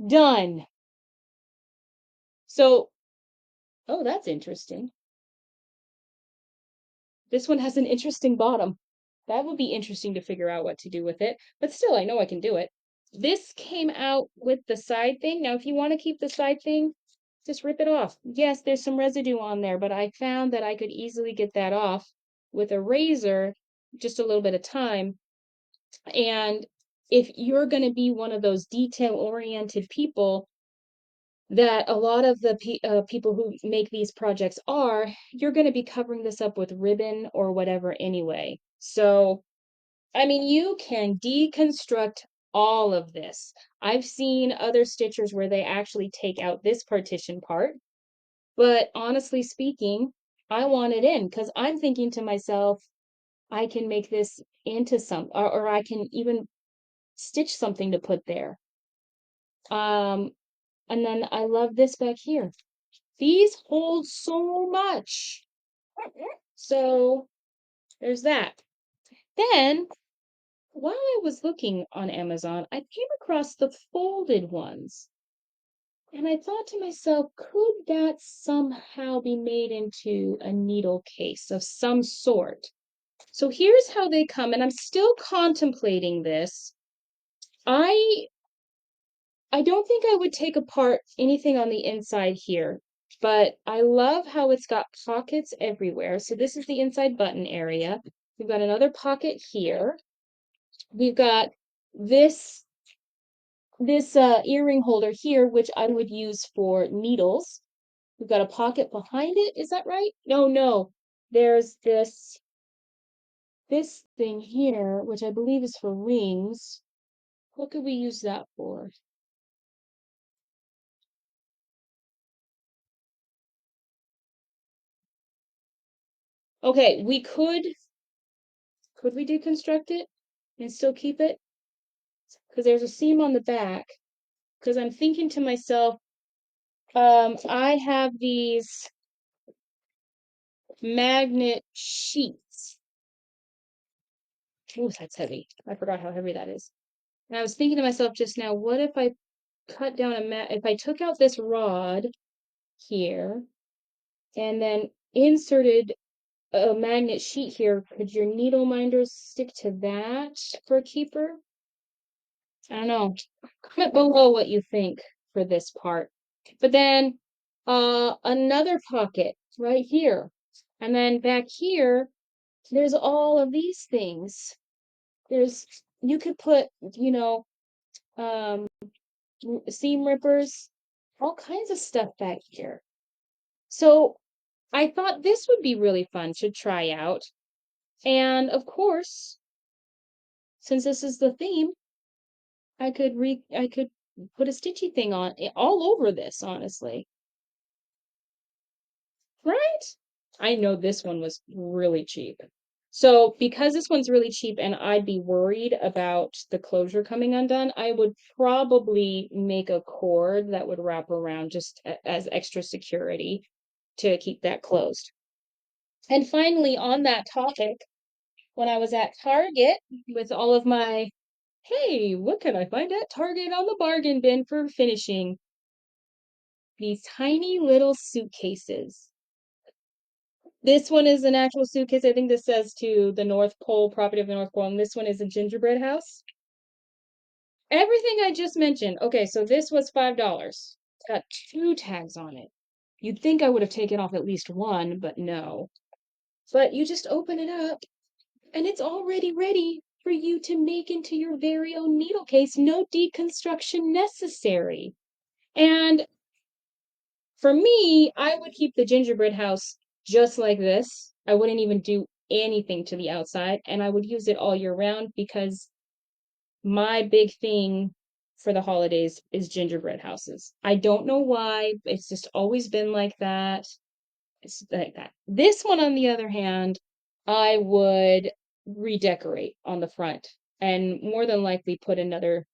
done. So, oh, that's interesting. This one has an interesting bottom. That would be interesting to figure out what to do with it, but still, I know I can do it. This came out with the side thing. Now, if you want to keep the side thing, just rip it off. Yes, there's some residue on there, but I found that I could easily get that off with a razor, just a little bit of time. And if you're going to be one of those detail-oriented people that a lot of the people who make these projects are, you're going to be covering this up with ribbon or whatever anyway. So, I mean, you can deconstruct all of this. I've seen other stitchers where they actually take out this partition part, but honestly speaking, I want it in because I'm thinking to myself, I can make this into or I can even stitch something to put there. And then I love this back here. These hold so much. So there's that. Then, while I was looking on Amazon, I came across the folded ones. And I thought to myself, could that somehow be made into a needle case of some sort? So here's how they come, and I'm still contemplating this. I don't think I would take apart anything on the inside here, but I love how it's got pockets everywhere. So this is the inside button area. We've got another pocket here. We've got this earring holder here, which I would use for needles. We've got a pocket behind it. Is that right? No. There's this thing here, which I believe is for rings. What could we use that for? Okay, could we deconstruct it and still keep it? Because there's a seam on the back. Because I'm thinking to myself, I have these magnet sheets. Ooh, that's heavy. I forgot how heavy that is. And I was thinking to myself just now, what if I cut down if I took out this rod here and then inserted a magnet sheet here, could your needle minders stick to that for a keeper? I don't know. Comment below what you think for this part. But then another pocket right here. And then back here, there's all of these things. You could put, um, seam rippers, all kinds of stuff back here. So I thought this would be really fun to try out. And of course, since this is the theme, I could put a stitchy thing on all over this, honestly. Right? I know this one was really cheap. So because this one's really cheap and I'd be worried about the closure coming undone, I would probably make a cord that would wrap around just as extra security to keep that closed. And finally, on that topic, when I was at Target with all of my, hey, what can I find at Target on the bargain bin for finishing? These tiny little suitcases. This one is an actual suitcase. I think this says to the North Pole, property of the North Pole, and this one is a gingerbread house. Everything I just mentioned. Okay, so this was $5. It's got 2 tags on it. You'd think I would have taken off at least one, but no. But you just open it up, and it's already ready for you to make into your very own needle case. No deconstruction necessary. And for me, I would keep the gingerbread house just like this. I wouldn't even do anything to the outside, and I would use it all year round because my big thing for the holidays is gingerbread houses. I don't know why, it's just always been like that. It's like that. This one, on the other hand, I would redecorate on the front and more than likely put another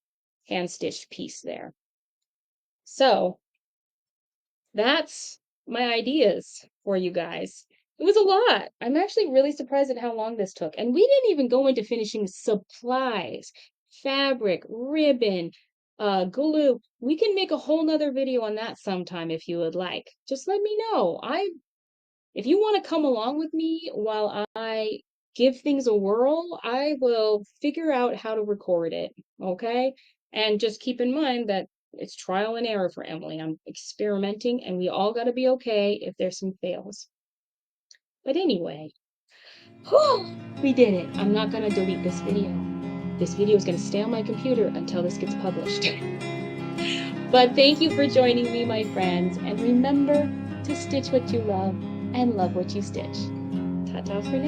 hand stitched piece there. So that's my ideas for you guys. It was a lot. I'm actually really surprised at how long this took. And we didn't even go into finishing supplies, fabric, ribbon, glue. We can make a whole nother video on that sometime if you would like. Just let me know. If you want to come along with me while I give things a whirl, I will figure out how to record it. Okay? And just keep in mind that it's trial and error for Emily. I'm experimenting, and we all got to be okay if there's some fails. But anyway, whew, we did it. I'm not going to delete this video. This video is going to stay on my computer until this gets published. But thank you for joining me, my friends. And remember to stitch what you love and love what you stitch. Ta-ta for now.